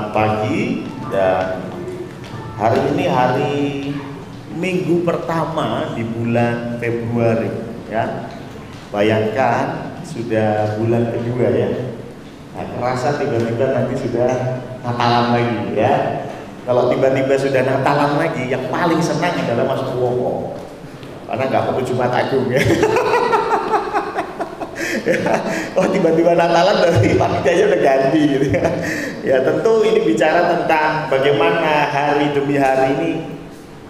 Selamat pagi, dan hari ini hari Minggu pertama di bulan Februari ya. Bayangkan sudah bulan kedua ya. Nah, kerasa tiba-tiba nanti sudah Natalan lagi ya. Kalau tiba-tiba sudah Natalan lagi, yang paling senang adalah Mas Purwoko, karena nggak perlu Jumat Agung ya. Oh, tiba-tiba Natalan dari panitianya udah ganti gitu ya. Ya tentu ini bicara tentang bagaimana hari demi hari ini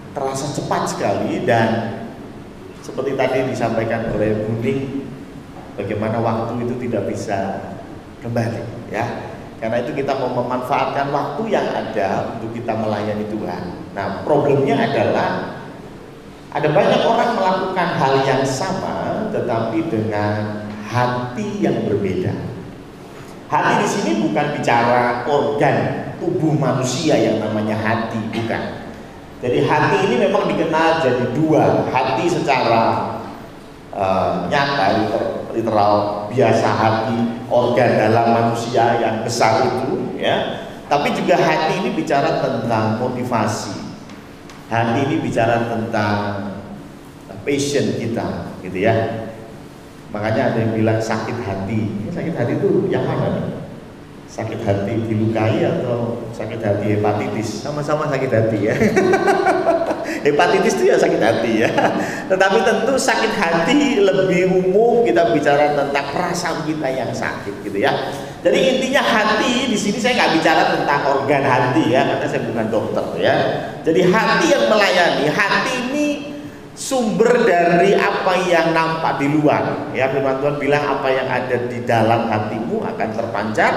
terasa cepat sekali, dan seperti tadi disampaikan oleh Budi, bagaimana waktu itu tidak bisa kembali ya. Karena itu kita mau memanfaatkan waktu yang ada untuk kita melayani Tuhan. Nah, problemnya adalah ada banyak orang melakukan hal yang sama tetapi dengan hati yang berbeda. Hati di sini bukan bicara organ tubuh manusia yang namanya hati, bukan. Jadi hati ini memang dikenal jadi dua, hati secara nyata, literal, biasa hati, organ dalam manusia yang besar itu, ya. Tapi juga hati ini bicara tentang motivasi. Hati ini bicara tentang passion kita, gitu ya. Makanya ada yang bilang sakit hati. Ini sakit hati itu yang mana nih? Sakit hati dilukai atau sakit hati hepatitis? Sama-sama sakit hati ya. Hepatitis itu ya sakit hati ya. Tetapi tentu sakit hati lebih umum, kita bicara tentang perasaan kita yang sakit gitu ya. Jadi intinya hati di sini saya nggak bicara tentang organ hati ya, karena saya bukan dokter ya. Jadi hati yang melayani, hati ini sumber dari apa yang nampak di luar ya. Firman Tuhan bilang apa yang ada di dalam hatimu akan terpancar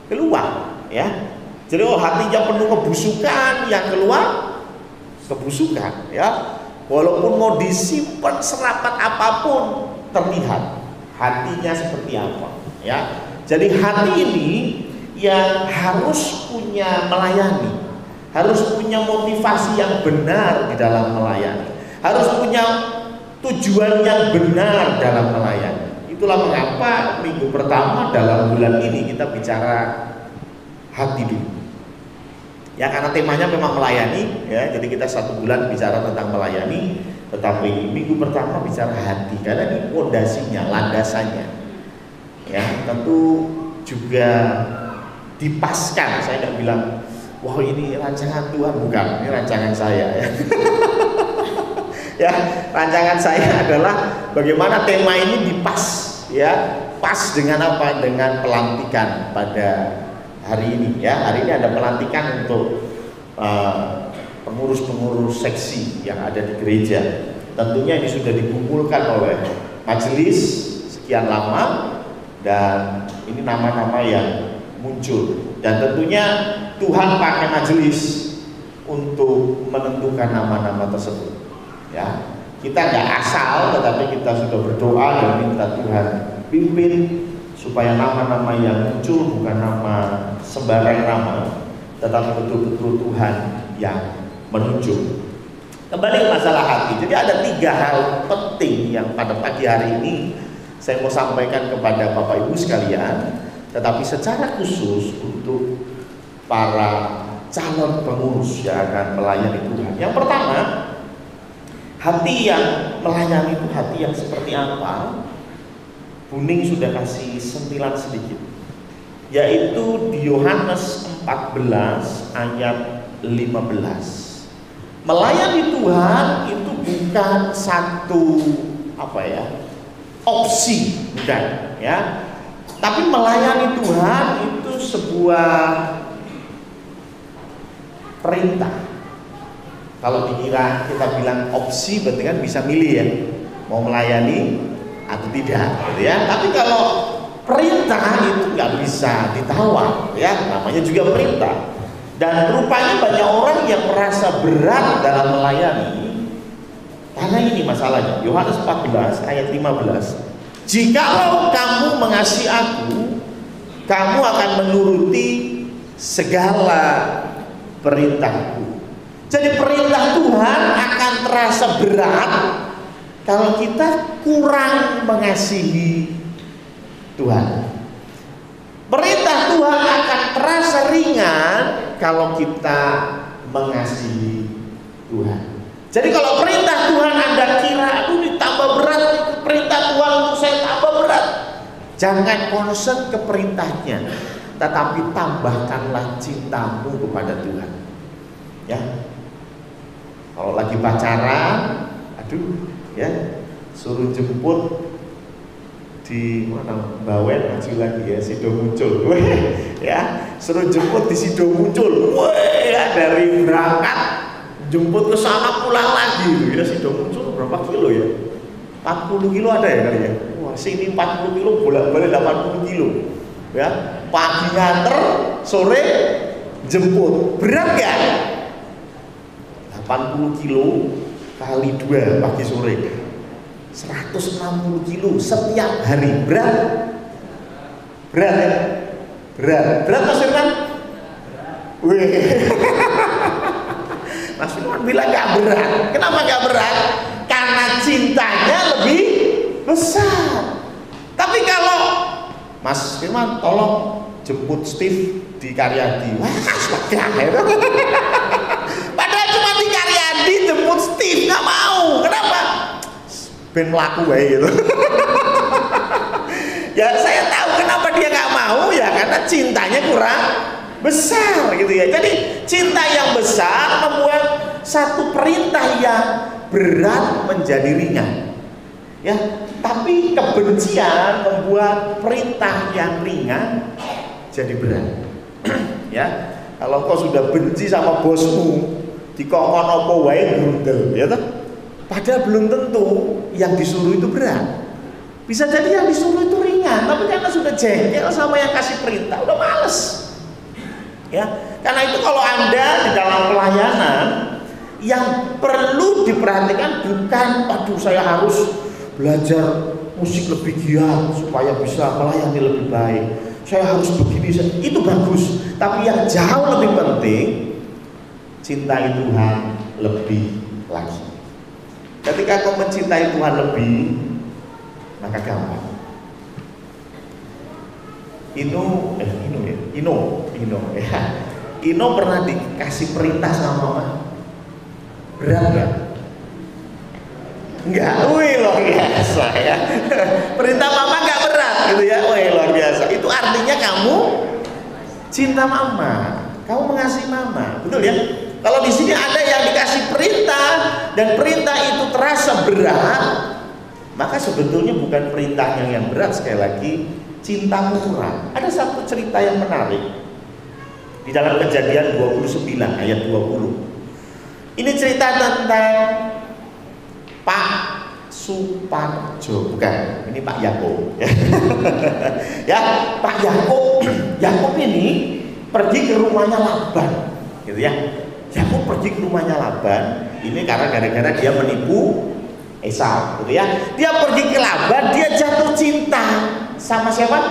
keluar ya. Jadi hatinya penuh kebusukan, yang keluar kebusukan ya. Walaupun mau disimpan serapat apapun, terlihat hatinya seperti apa ya. Jadi hati ini yang harus punya melayani, harus punya motivasi yang benar di dalam melayani, harus punya tujuan yang benar dalam melayani. Itulah mengapa minggu pertama dalam bulan ini kita bicara hati dulu. Ya, karena temanya memang melayani ya. Jadi kita satu bulan bicara tentang melayani, tetapi minggu pertama bicara hati, karena ini fondasinya, landasannya. Ya, tentu juga dipaskan. Saya nggak bilang, wah ini rancangan Tuhan, bukan. Ini rancangan saya ya. Ya, rancangan saya adalah bagaimana tema ini dipas ya, pas dengan apa? Dengan pelantikan pada hari ini ya. Hari ini ada pelantikan untuk pengurus-pengurus seksi yang ada di gereja. Tentunya ini sudah dikumpulkan oleh majelis sekian lama, dan ini nama-nama yang muncul, dan tentunya Tuhan pakai majelis untuk menentukan nama-nama tersebut. Ya, kita nggak asal, tetapi kita sudah berdoa dan minta Tuhan pimpin supaya nama-nama yang muncul bukan nama sembarang nama, tetapi betul-betul Tuhan yang menunjuk. Kembali ke masalah hati. Jadi ada 3 hal penting yang pada pagi hari ini saya mau sampaikan kepada Bapak Ibu sekalian, tetapi secara khusus untuk para calon pengurus yang akan melayani Tuhan. Yang pertama, hati yang melayani itu hati yang seperti apa? Buning sudah kasih sentilan sedikit, yaitu di Yohanes 14 ayat 15. Melayani Tuhan itu bukan satu opsi, bukan ya. Tapi melayani Tuhan itu sebuah perintah. Kalau dikira kita bilang opsi, berarti kan bisa milih ya, mau melayani atau tidak, gitu ya. Tapi kalau perintah itu nggak bisa ditawar, ya, namanya juga perintah. Dan rupanya banyak orang yang merasa berat dalam melayani, karena ini masalahnya. Yohanes 14 ayat 15. Jikalau kamu mengasihi aku, kamu akan menuruti segala perintahku. Jadi perintah Tuhan akan terasa berat kalau kita kurang mengasihi Tuhan. Perintah Tuhan akan terasa ringan kalau kita mengasihi Tuhan. Jadi kalau perintah Tuhan Anda kira, aduh ini tambah berat, perintah Tuhan untuk saya tambah berat, jangan concern ke perintahnya, tetapi tambahkanlah cintamu kepada Tuhan. Ya, kalau lagi pacaran, aduh, ya, suruh jemput di mana Bawen maju lagi ya, Sido muncul, ya, suruh jemput di Sido muncul, ya, dari berangkat jemput ke sana pulang lagi, ya, Sido muncul berapa kilo ya? 40 kilo ada ya kali ya? Wah, sini 40 kilo bolak-balik 80 kilo, ya, pagi nganter, sore jemput, berat ya? 80 kilo kali 2 pagi sore, 160 kilo setiap hari, berat ya? Berat Mas Firman? Wih. Mas Firman bilang gak berat. Kenapa gak berat? Karena cintanya lebih besar. Tapi kalau Mas Firman tolong jemput Steve di Karyadi, wah padahal cuma di Karyadi jemput Steve, gak mau. Kenapa? Ben melaku gitu. Ya saya tahu kenapa dia nggak mau, ya karena cintanya kurang besar gitu ya. Jadi cinta yang besar membuat satu perintah yang berat menjadi ringan, ya. Tapi kebencian membuat perintah yang ringan jadi berat. Ya, kalau kau sudah benci sama bosmu, dikongkon opo wae grundel, ya toh? Padahal belum tentu yang disuruh itu berat. Bisa jadi yang disuruh itu ringan, tapi karena sudah jengkel sama yang kasih perintah, udah males. Ya, karena itu kalau Anda di dalam pelayanan, yang perlu diperhatikan bukan, aduh saya harus belajar musik lebih giat supaya bisa melayani lebih baik. Saya harus begini, itu bagus. Tapi yang jauh lebih penting, cintai Tuhan lebih lagi. Ketika kau mencintai Tuhan lebih, maka gampang. Ino pernah dikasih perintah sama mama. Berat gak? Enggak, wih luar biasa ya. Perintah mama gak berat gitu ya, wih luar biasa. Itu artinya kamu cinta mama, kamu mengasihi mama, betul ya? Kalau di sini ada yang dikasih perintah dan perintah itu terasa berat, maka sebetulnya bukan perintahnya yang berat, sekali lagi cintamu kurang. Ada satu cerita yang menarik di dalam Kejadian 29 ayat 20. Ini cerita tentang Pak Suparjo, bukan, ini Pak Yakub. Ya, Pak Yakub ini pergi ke rumahnya Laban, gitu ya. Yakub pergi ke rumahnya Laban, ini karena gara-gara dia menipu Esau, gitu ya. Dia pergi ke Laban, dia jatuh cinta sama siapa?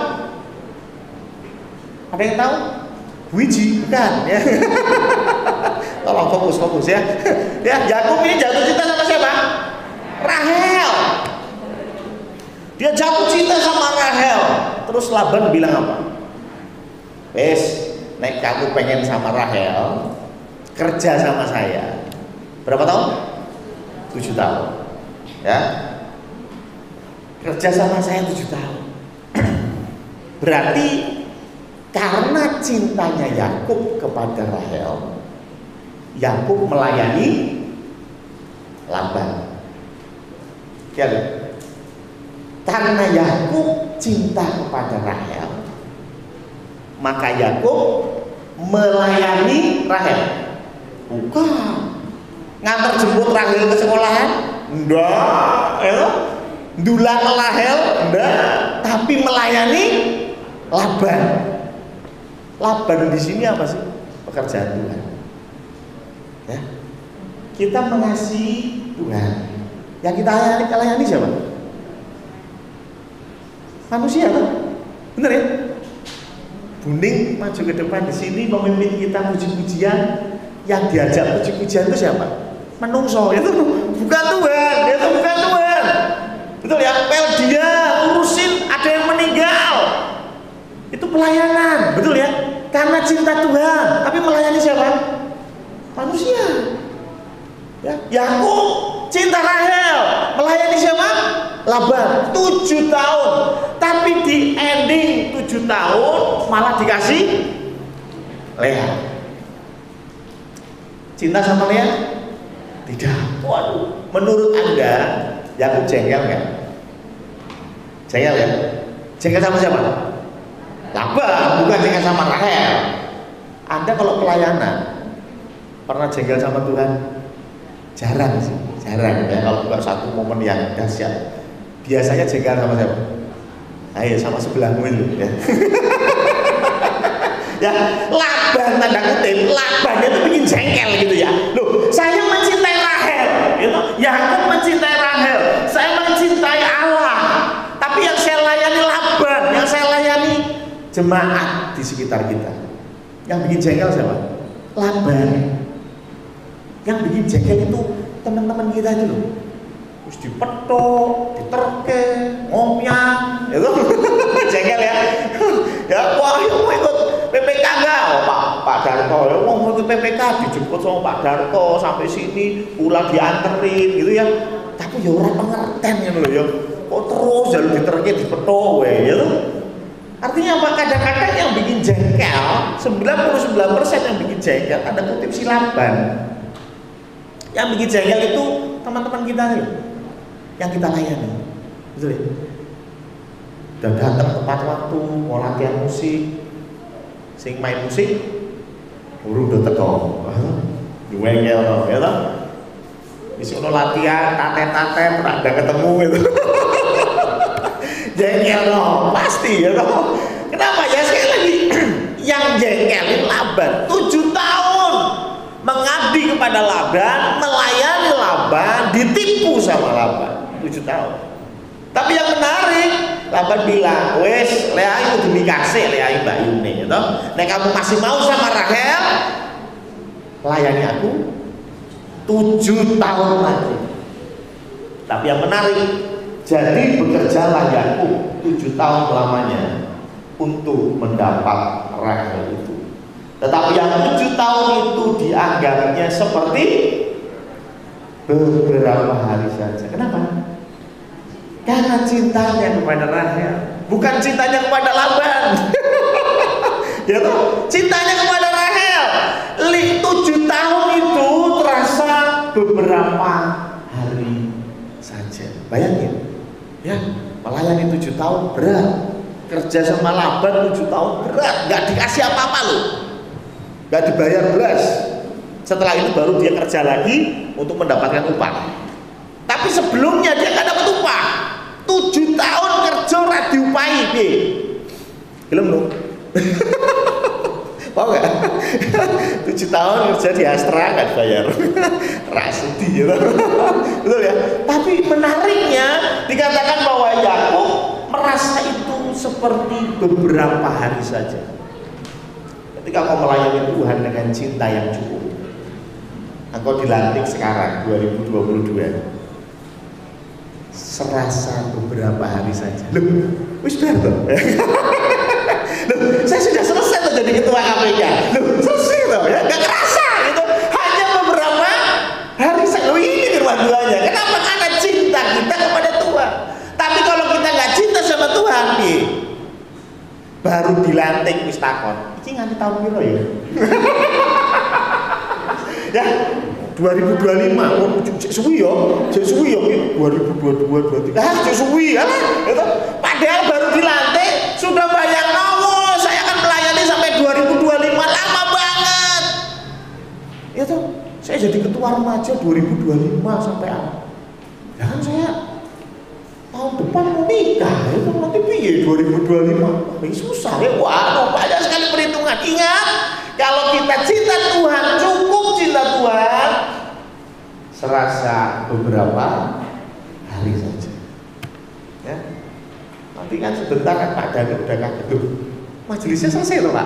Ada yang tahu? Wiji, bukan? Ya. Tolong fokus ya. Ya, Yakub ini jatuh cinta sama siapa? Rahel. Dia jatuh cinta sama Rahel. Terus Laban bilang apa? Wes, nek kamu pengen sama Rahel, kerja sama saya. Berapa tahun? 7 tahun. Ya. Kerja sama saya 7 tahun. Berarti karena cintanya Yakub kepada Rahel, Yakub melayani Laban. Ya, karena Yakub cinta kepada Rahel, maka Yakub melayani Rahel. Bukan ngantar jemput Rahel ke sekolahan, enggak, ya, ndulang Rahel, enggak, tapi melayani Laban. Laban di sini apa sih? Pekerjaan Tuhan. Ya, kita mengasihi Tuhan. Yang kita layani siapa? Manusia kan? Bener ya? Buning maju ke depan di sini memimpin kita puji-pujian. Yang diajak puji-pujian itu siapa? Menungso, itu bukan Tuhan, itu bukan Tuhan. Betul ya? Pel dia urusin ada yang meninggal. Itu pelayanan. Karena cinta Tuhan, tapi melayani siapa? Manusia. Ya, Yakub cinta Rahel, melayani siapa? Laban. 7 tahun, tapi di ending 7 tahun malah dikasih Lea. Cinta sama Lea? Tidak. Waduh, menurut Anda Yakub jengkel nggak? Jengkel ya? Jengkel sama siapa? Laban, bukan jengkel sama Rahel. Anda kalau pelayanan pernah jengkel sama Tuhan? Jarang sih, jarang ya. Kalau bukan satu momen yang dahsyat, biasanya jengkel sama siapa? Ayo sama sebelahmu itu ya. Ya, Laban tanda kutip, Laban itu bikin jengkel gitu ya. Loh, saya mencintai Rahel, gitu. Yakub mencintai Rahel, saya mencintai Allah. Tapi yang saya layani Laban, yang saya layani jemaat di sekitar kita. Yang bikin jengkel siapa? Laban. Yang bikin jengkel itu teman-teman kita itu loh. Terus dipetok, diterke, ngomyang, itu jengkel ya. Ya, wah, mau ikut PPK enggak? Oh, Pak Darto, ya mau ikut PPK dijemput sama Pak Darto sampai sini, pulang dianterin gitu ya. Tapi ya orang pengertian gitu loh ya. Kok terus jalur diterke, dipetok, ya tuh. Artinya apa? Kadang-kadang yang bikin jengkel, 99% yang bikin jengkel, ada kutip si Laban. Yang bikin jengkel itu teman-teman kita nih, yang kita layani, betul ya? Udah datang tepat waktu, mau latihan musik, sing main musik, urung udah teko, jengkel loh, ya toh? Disuruh latihan, tate-tate, ada ketemu gitu, jengkel loh, pasti ya toh? Kenapa ya sekali lagi? Yang jengkelin Laban, 7 tahun mengabdi kepada Laban, melayani Laban, ditipu sama Laban 7 tahun. Tapi yang menarik, Laban bilang, wes Lea itu dikasih, Lea Mbak Yune gitu. Nek kamu masih mau sama Rahel, layani aku 7 tahun lagi. Tapi yang menarik, jadi bekerjalah Yakub 7 tahun lamanya untuk mendapat Rahel itu. Tetapi yang 7 tahun itu dianggapnya seperti beberapa hari saja. Kenapa? Karena cintanya kepada Rahel, bukan cintanya kepada Laban. Ya toh? Cintanya kepada Rahel. 7 tahun itu terasa beberapa hari saja. Bayangin, ya, melayani 7 tahun berat. Kerja sama Laban 7 tahun berat, nggak dikasih apa-apa loh. Gak dibayar beras. Setelah itu baru dia kerja lagi untuk mendapatkan upah. Tapi sebelumnya dia gak dapat upah. 7 tahun kerja ora diupahi, piye? Belum loh. Mau gak? 7 tahun kerja di Astra gak dibayar. Rasudi ya. Betul ya? Tapi menariknya dikatakan bahwa Yakub merasa itu seperti beberapa hari saja. Ketika kau melayani Tuhan dengan cinta yang cukup, engkau dilantik sekarang 2022, serasa beberapa hari saja. Loh, wis bar toh. Loh, saya sudah selesai tuh jadi ketua KPK. Loh, selesai toh ya, gak kerasa gitu. Hanya beberapa hari saja. Loh, ini firman Tuhannya. Kenapa? Karena cinta kita kepada Tuhan. Tapi kalau kita nggak cinta sama Tuhan, nih, baru dilantik wis takon. Iki nganti tahun piro ya? Ya, 2025. Oh, cek suwi yo. Cek suwi yo 2022 23. Ah, cek suwi ya lah. Itu padahal baru dilantik sudah bayang nawo, saya akan melayani sampai 2025, lama banget. Itu saya jadi ketua remaja 2025 sampai apa? Ya kan saya tahun depan mau nikah, itu nanti piye 2025? Ini susah ya, waduh banyak sekali perhitungan. Ingat, kalau kita cinta Tuhan, cukup cinta Tuhan, serasa beberapa hari saja. Ya, nanti kan sebentar kan Pak Dani udah kaget tuh, majelisnya selesai loh Pak.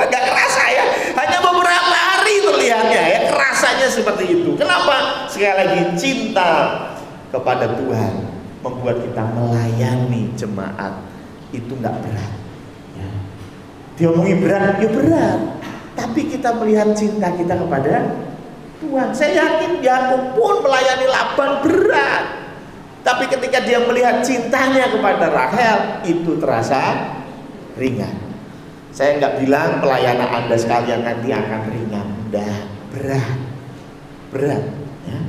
Gak kerasa ya, hanya beberapa hari terlihatnya ya, kerasanya seperti itu. Kenapa? Sekali lagi cinta kepada Tuhan membuat kita melayani jemaat itu nggak berat. Ya. Diomongi berat, ya berat. Tapi kita melihat cinta kita kepada Tuhan. Saya yakin Yakub pun melayani Laban berat. Tapi ketika dia melihat cintanya kepada Rahel, itu terasa ringan. Saya nggak bilang pelayanan Anda sekalian nanti akan ringan, berat, ya.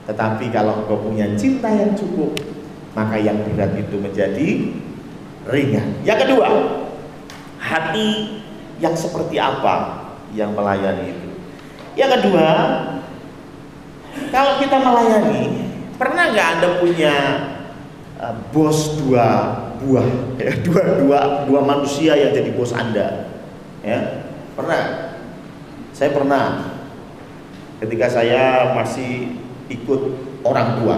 Tetapi kalau engkau punya cinta yang cukup, maka yang berat itu menjadi ringan. Yang kedua, hati yang seperti apa yang melayani itu. Yang kedua, kalau kita melayani, pernah nggak Anda punya bos dua buah, ya, dua manusia yang jadi bos Anda, ya? Pernah? Saya pernah. Ketika saya masih ikut orang tua,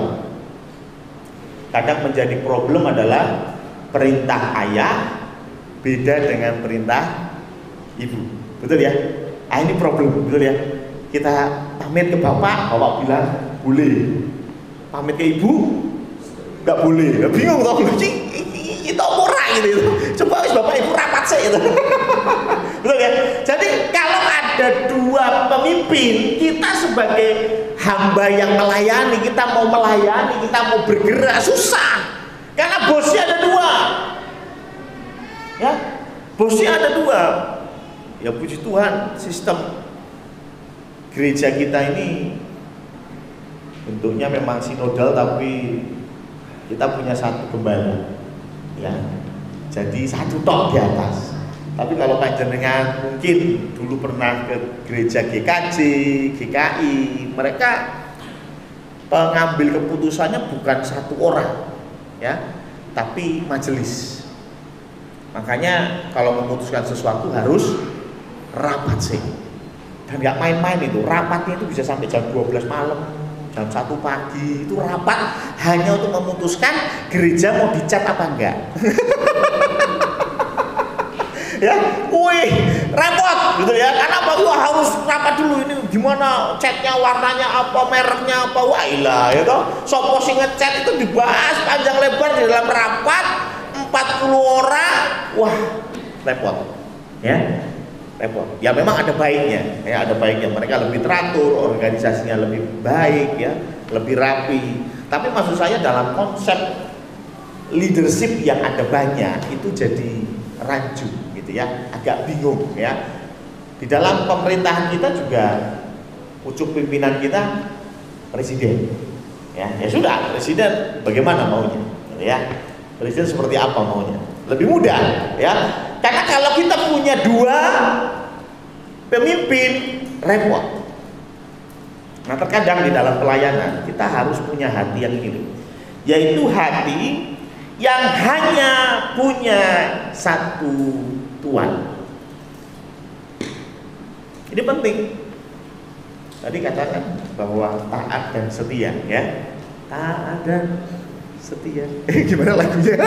kadang menjadi problem adalah perintah ayah beda dengan perintah ibu, betul ya? Ini problem, betul ya? Kita pamit ke bapak bilang boleh. Pamit ke ibu nggak boleh. Bingung tau lu, itu murah gitu. Coba wis bapak ibu rapat sih itu. Betul ya? Jadi kalau ada dua pemimpin, kita sebagai hamba yang melayani, kita mau melayani, kita mau bergerak susah. Karena bosnya ada dua. Ya, bosnya ada dua. Ya puji Tuhan, sistem gereja kita ini bentuknya memang sinodal, tapi kita punya satu gembala, ya. Jadi satu tok di atas. Tapi kalau panjenengan mungkin dulu pernah ke gereja GKJ, GKI, mereka pengambil keputusannya bukan satu orang, ya, tapi majelis. Makanya kalau memutuskan sesuatu harus rapat sih. Dan nggak main-main itu, rapatnya itu bisa sampai jam 12 malam, jam 1 pagi, itu rapat hanya untuk memutuskan gereja mau dicat apa enggak. Ya, wih, repot gitu ya. Karena apa? Wah, harus rapat dulu ini gimana catnya, warnanya apa, mereknya apa, wah ilah ya toh. Sopo sing ngecat itu dibahas panjang lebar di dalam rapat 40 orang. Wah, repot. Ya. Repot. Ya memang ada baiknya, ya ada baiknya. Mereka lebih teratur, organisasinya lebih baik, ya, lebih rapi. Tapi maksud saya dalam konsep leadership yang ada banyak itu jadi rancu, gitu ya, agak bingung, ya. Di dalam pemerintahan kita juga pucuk pimpinan kita presiden, ya. Ya sudah, presiden bagaimana maunya, gitu ya. Presiden seperti apa maunya? Lebih mudah, ya. Karena kalau kita punya dua pemimpin, repot. Nah, terkadang di dalam pelayanan kita harus punya hati yang ini, yaitu hati yang hanya punya satu Tuhan. Ini penting. Tadi katakan bahwa taat dan setia, ya. Taat dan setia. Gimana lagunya?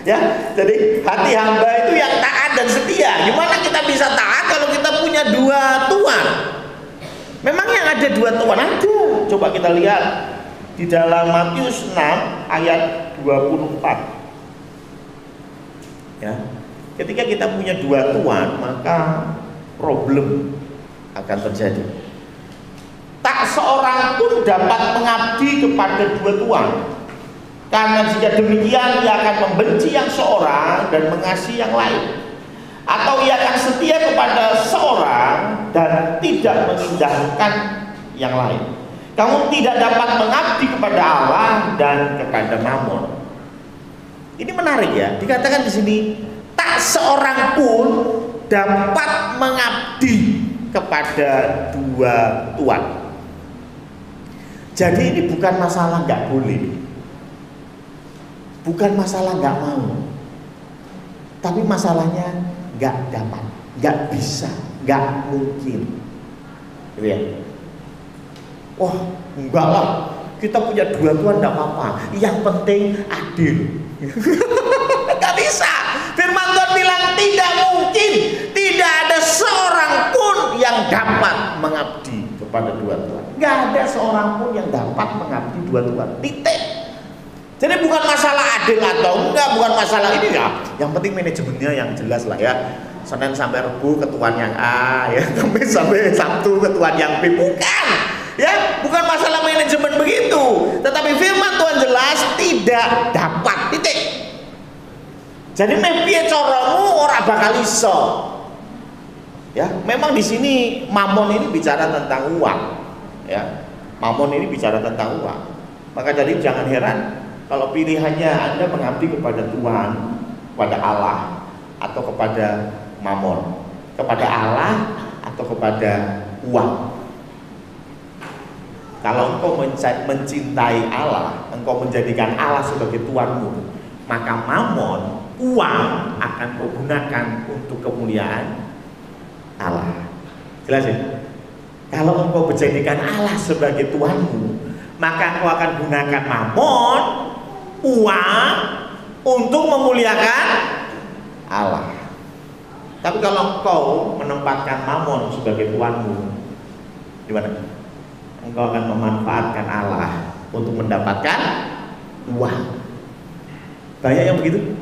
Ya, jadi hati hamba itu yang taat dan setia. Gimana kita bisa taat kalau kita punya dua Tuhan? Memang yang ada dua Tuhan ada. Coba kita lihat di dalam Matius 6 ayat 24. Ya, ketika kita punya dua Tuhan, maka problem akan terjadi. Tak seorang pun dapat mengabdi kepada dua Tuhan. Karena jika demikian ia akan membenci yang seorang dan mengasihi yang lain, atau ia akan setia kepada seorang dan tidak mengindahkan yang lain. Kamu tidak dapat mengabdi kepada Allah dan kepada Mammon. Ini menarik ya, dikatakan di sini tak seorang pun dapat mengabdi kepada dua Tuhan. Jadi ini bukan masalah nggak boleh. Bukan masalah nggak mau, tapi masalahnya nggak dapat, nggak bisa, nggak mungkin, gitu ya. Wah, enggak lah, kita punya dua Tuhan nggak apa-apa, yang penting adil. Nggak bisa. Firman Tuhan bilang tidak mungkin, tidak ada seorang pun yang dapat mengabdi kepada dua Tuhan. Nggak ada seorang pun yang dapat mengabdi dua Tuhan. Titik. Jadi bukan masalah adil atau enggak, bukan masalah ini ya. Yang penting manajemennya yang jelas lah ya. Senin sampai Rebu ketuaan yang A, ya, Kamis sampai Sabtu ketuaan yang B. Bukan, ya, bukan masalah manajemen begitu. Tetapi firman Tuhan jelas tidak dapat, titik. Jadi piye caramu ora bakal iso. Ya, memang di sini mamon ini bicara tentang uang, ya. Mamon ini bicara tentang uang. Maka jadi jangan heran kalau pilihannya Anda mengabdi kepada Tuhan, kepada Allah, atau kepada mamon, kepada Allah atau kepada uang. Kalau engkau mencintai Allah, engkau menjadikan Allah sebagai Tuhanmu, maka mamon, uang akan kau gunakan untuk kemuliaan Allah. Jelas ya? Kalau engkau menjadikan Allah sebagai Tuhanmu, maka engkau akan gunakan mamon, uang untuk memuliakan Allah. Tapi kalau engkau menempatkan mamon sebagai Tuhanmu, gimana? Engkau akan memanfaatkan Allah untuk mendapatkan uang. Banyak yang begitu?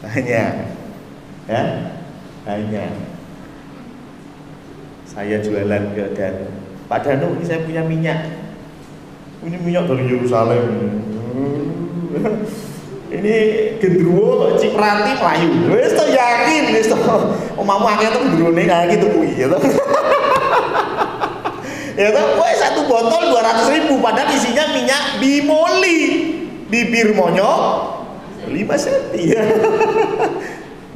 Banyak, ya, banyak. Saya jualan ke Danu. Pak Danu, ini saya punya minyak. Ini minyak dari Yerusalem. Ini gendruwo Ciprati Melayu. Wis to yakin wis to. Omamu akeh to gendruwone kae gitu kuwi ya to. Ya to, woi satu botol 200.000 padahal isinya minyak bimoli. Bibir monyok 5 senti ya.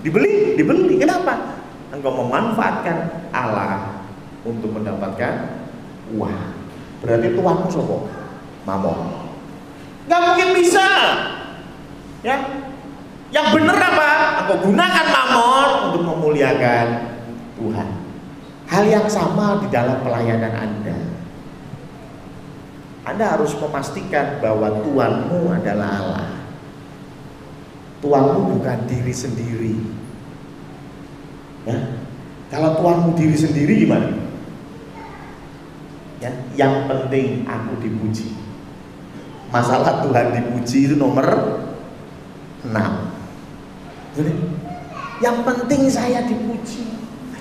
Dibeli. Kenapa? Engkau memanfaatkan Allah untuk mendapatkan uang. Berarti tuanmu sapa? Mamon. Nggak mungkin bisa. Ya, yang benar apa? Engkau gunakan mamon untuk memuliakan Tuhan. Hal yang sama di dalam pelayanan Anda. Anda harus memastikan bahwa Tuhanmu adalah Allah. Tuhanmu bukan diri sendiri. Ya, kalau Tuhanmu diri sendiri gimana? Ya, yang penting aku dipuji. Masalah Tuhan dipuji itu nomor 6. Jadi, yang penting saya dipuji,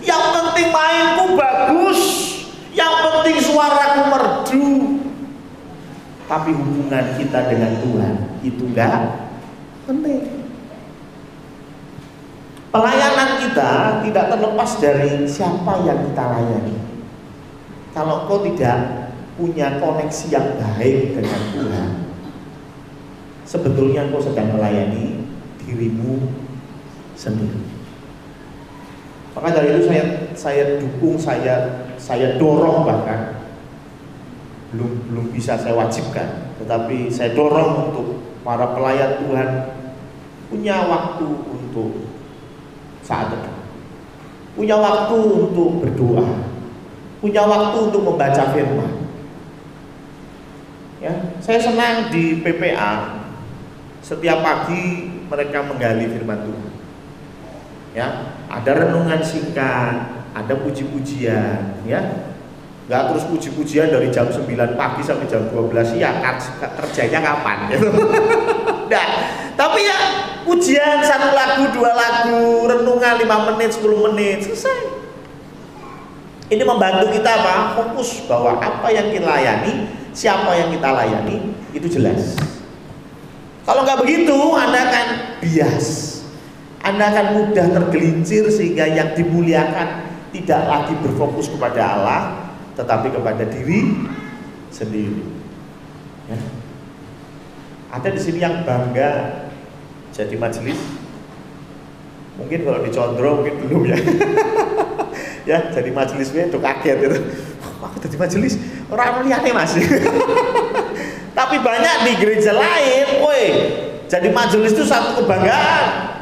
yang penting mainku bagus, yang penting suaraku merdu. Tapi hubungan kita dengan Tuhan itu enggak penting. Pelayanan kita tidak terlepas dari siapa yang kita layani. Kalau kau tidak punya koneksi yang baik dengan Tuhan, sebetulnya kau sedang melayani dirimu sendiri. Maka dari itu saya dukung, saya dorong, bahkan belum bisa saya wajibkan, tetapi saya dorong untuk para pelayan Tuhan punya waktu untuk saat teduh, punya waktu untuk berdoa, punya waktu untuk membaca firman. Ya, saya senang di PPA setiap pagi mereka menggali firman Tuhan. Ya, ada renungan singkat, ada puji-pujian, ya. Nggak terus puji-pujian dari jam 9 pagi sampai jam 12 siang, kerjanya kapan gitu. Nah, tapi ya pujian 1 lagu, 2 lagu, renungan 5 menit, 10 menit, selesai. Ini membantu kita apa? Fokus bahwa apa yang kita layani, siapa yang kita layani, itu jelas. Kalau nggak begitu, Anda akan bias, Anda akan mudah tergelincir sehingga yang dimuliakan tidak lagi berfokus kepada Allah, tetapi kepada diri sendiri. Ya. Ada di sini yang bangga jadi majelis. Mungkin kalau di Condro mungkin belum ya. Ya, jadi majelis itu kaget gitu. Aku jadi majelis, orang lihatnya masih. Tapi banyak di gereja lain, woi, jadi majelis itu satu kebanggaan.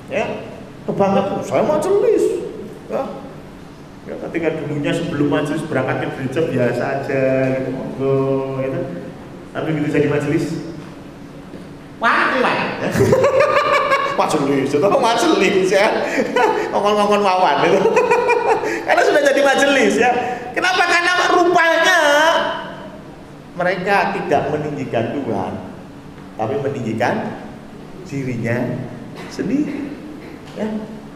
Ya, kebanggaan, saya majelis. Ya, ketika dulunya sebelum majelis berangkat ke gereja biasa aja gitu, gitu. Tapi begitu jadi majelis, majelis itu majelis ya, ngomong-ngomong wawan itu. Karena sudah jadi majelis ya. Kenapa? Karena rupanya mereka tidak meninggikan Tuhan, tapi meninggikan dirinya sendiri. Ya.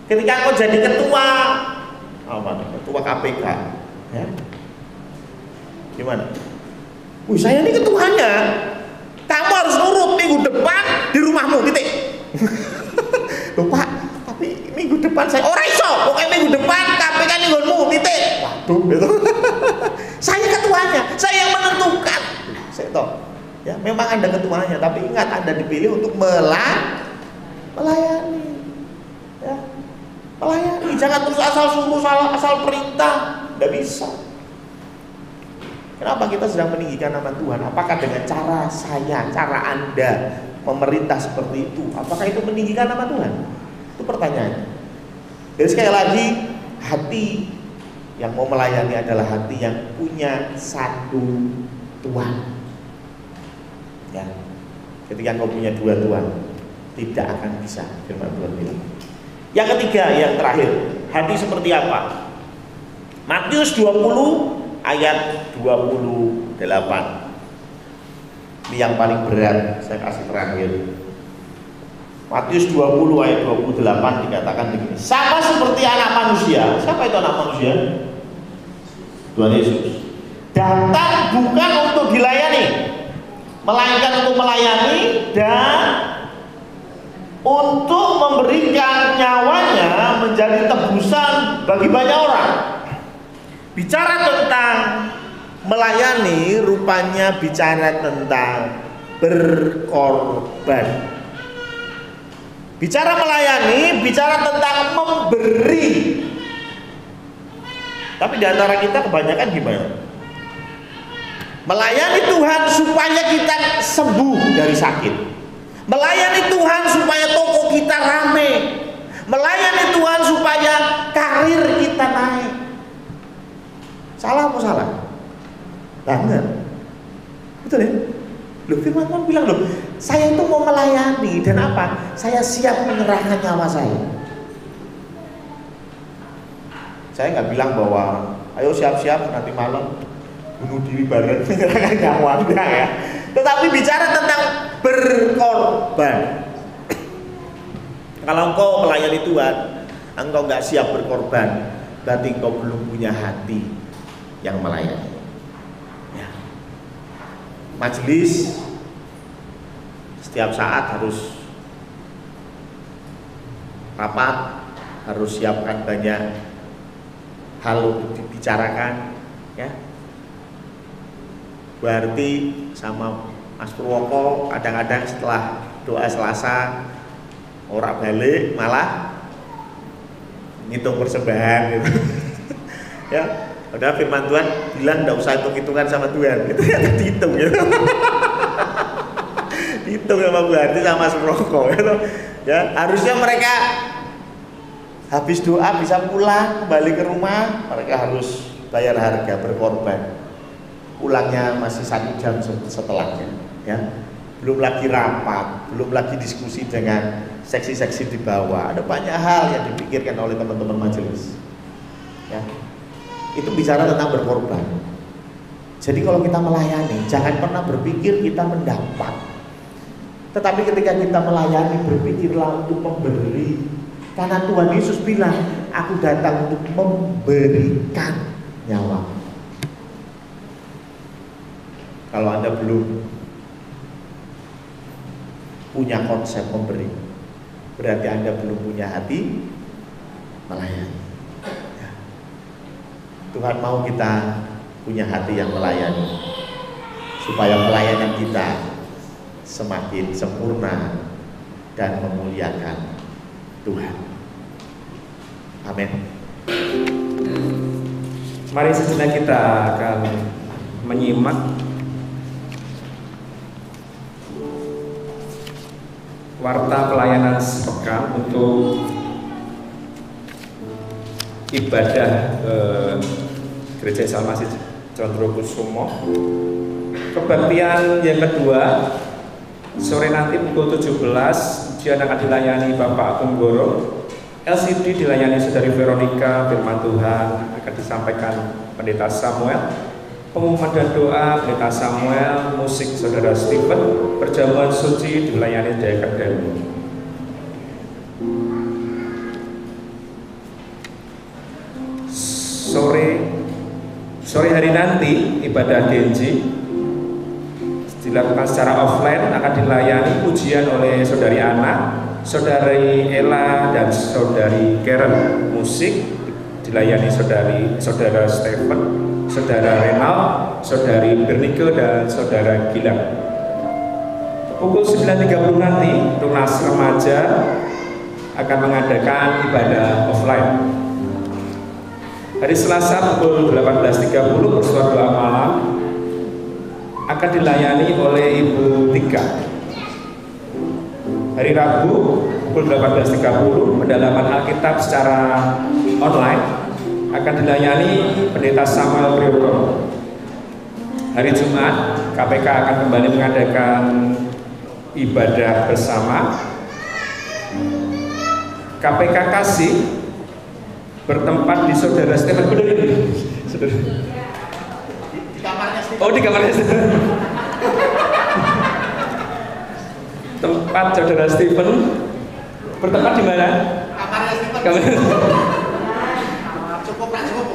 Ketika engkau jadi ketua ketua KPK, ya, gimana? Saya ini ketuanya, kamu harus nurut minggu depan di rumahmu, titik. Loh Pak, tapi minggu depan saya orang iso, pokoknya minggu depan KPK ninggonmu, titik. Waduh, gitu. Saya ketuanya, saya yang menentukan. Saya tahu, ya memang Anda ketuanya, tapi ingat Anda dipilih untuk melayani, ya, melayani. Jangan terus asal suruh, asal perintah, tidak bisa. Kenapa kita sedang meninggikan nama Tuhan? Apakah dengan cara saya, cara Anda memerintah seperti itu, apakah itu meninggikan nama Tuhan? Itu pertanyaannya. Jadi sekali lagi, hati yang mau melayani adalah hati yang punya satu Tuhan. Ya, ketika engkau punya dua Tuhan, tidak akan bisa, firman Tuhan bilang. Yang ketiga, yang terakhir, hati seperti apa? Matius 20 ayat 28. Ini yang paling berat, saya kasih terakhir. Matius 20 ayat 28 dikatakan begini. Sama seperti anak manusia. Siapa itu anak manusia? Tuhan Yesus. Datang bukan untuk dilayani, melainkan untuk melayani dan untuk memberikan nyawanya menjadi tebusan bagi banyak orang. Bicara tentang melayani, rupanya bicara tentang berkorban. Bicara melayani, bicara tentang memberi. Tapi di antara kita kebanyakan gimana? Melayani Tuhan supaya kita sembuh dari sakit. Melayani Tuhan supaya toko kita rame. Melayani Tuhan supaya karir kita naik. Salah apa salah? Enggak. Betul ya? Loh, firman Tuhan bilang loh, saya itu mau melayani dan apa? Saya siap menyerahkan nyawa saya. Saya nggak bilang bahwa ayo siap-siap nanti malam bunuh diri bareng menyerahkan nyawa, enggak ya. Tetapi bicara tentang berkorban. Kalau engkau melayani Tuhan, engkau nggak siap berkorban, berarti engkau belum punya hati yang melayani. Ya. Majelis setiap saat harus rapat, harus siapkan banyak hal untuk dibicarakan, ya. Berarti sama Mas Purwoko kadang-kadang setelah doa Selasa orang balik malah ngitung persembahan gitu. Ya. Padahal firman Tuhan bilang tidak usah hitung-hitungan sama Tuhan, itu ya dihitung gitu. Dihitung sama Bu Hati sama Mas Roko gitu. Ya, harusnya mereka habis doa bisa pulang kembali ke rumah, mereka harus bayar harga berkorban. Pulangnya masih 1 jam setelahnya, ya. Belum lagi rapat, belum lagi diskusi dengan seksi-seksi di bawah. Ada banyak hal yang dipikirkan oleh teman-teman majelis. Ya. Itu bicara tentang berkorban. Jadi kalau kita melayani, jangan pernah berpikir kita mendapat. Tetapi ketika kita melayani, berpikirlah untuk memberi. Karena Tuhan Yesus bilang, aku datang untuk memberikan nyawa. Kalau Anda belum punya konsep memberi, berarti Anda belum punya hati melayani. Tuhan mau kita punya hati yang melayani, supaya pelayanan kita semakin sempurna dan memuliakan Tuhan. Amin. Mari sejenak kita akan menyimak warta pelayanan sepekan untuk ibadah Gereja Salmasi Condrokusumo. Kebaktian yang kedua, sore nanti pukul 17 ujian akan dilayani Bapak Agung Goro. LCD dilayani Saudari Veronica. Firman Tuhan akan disampaikan Pendeta Samuel. Pengumuman dan doa Pendeta Samuel. Musik Saudara Stephen. Perjamuan suci dilayani Deacon Demi. Sore hari nanti ibadah Genji dilakukan secara offline, akan dilayani pujian oleh saudari Ana, saudari Ella, dan saudari Karen. Musik dilayani saudara Stephen, saudara Renal, saudari Bernike, dan saudara Gilang. Pukul 9.30 nanti Tunas Remaja akan mengadakan ibadah offline. Hari Selasa pukul 18.30 persua doa malam akan dilayani oleh Ibu Tika. Hari Rabu pukul 18.30 pendalaman Alkitab secara online akan dilayani Pendeta Samuel Priyoto. Hari Jumat KPK akan kembali mengadakan ibadah bersama. KPK Kasih bertempat di saudara Stephen. Di kamarnya Stephen. Oh, di kamarnya Stephen. Tempat saudara Stephen bertempat di mana? Kamarnya Stephen. Kamarnya. Cukup nak cukup.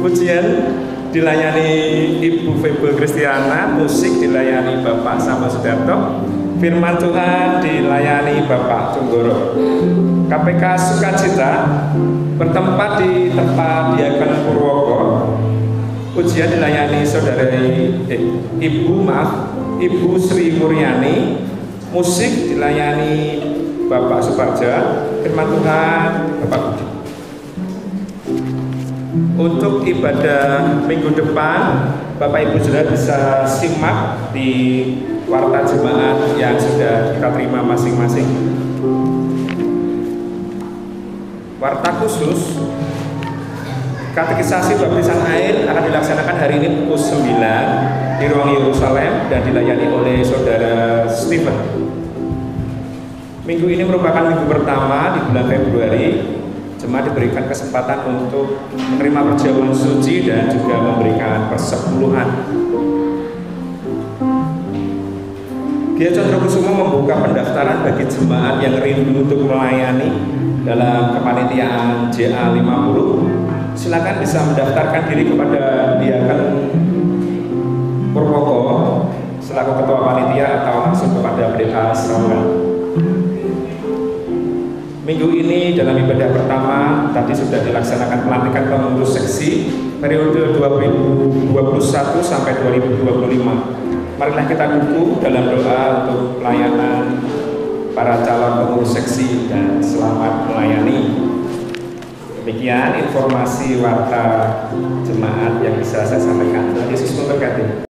Pujian dilayani Ibu Febe Kristiana, musik dilayani Bapak Sama Sudarto, firman Tuhan dilayani Bapak Tunggoro. KPK Sukacita bertempat di tempat Diakon Purwoko. Pujian dilayani Ibu Sri Muryani, musik dilayani Bapak Suparja, firman Tuhan Bapak Budi. Untuk ibadah minggu depan, Bapak Ibu Saudara bisa simak di warta jemaat yang sudah kita terima masing-masing. Warta khusus katekisasi baptisan air akan dilaksanakan hari ini pukul 9 di ruang Yerusalem dan dilayani oleh saudara Stephen. Minggu ini merupakan minggu pertama di bulan Februari. Jemaat diberikan kesempatan untuk menerima perjamuan suci dan juga memberikan persepuluhan. Gia Condrokusumo membuka pendaftaran bagi jemaat yang rindu untuk melayani dalam kepanitiaan JA 50. Silakan bisa mendaftarkan diri kepada Diakon Purwoko selaku ketua panitia atau langsung kepada Pendeta Samuel. Minggu ini dalam ibadah pertama tadi sudah dilaksanakan pelantikan pengurus seksi periode 2021 sampai 2025. Marilah kita dukung dalam doa untuk pelayanan para calon pengurus seksi dan selamat melayani. Demikian informasi warta jemaat yang bisa saya sampaikan. Tuhan Yesus memberkati.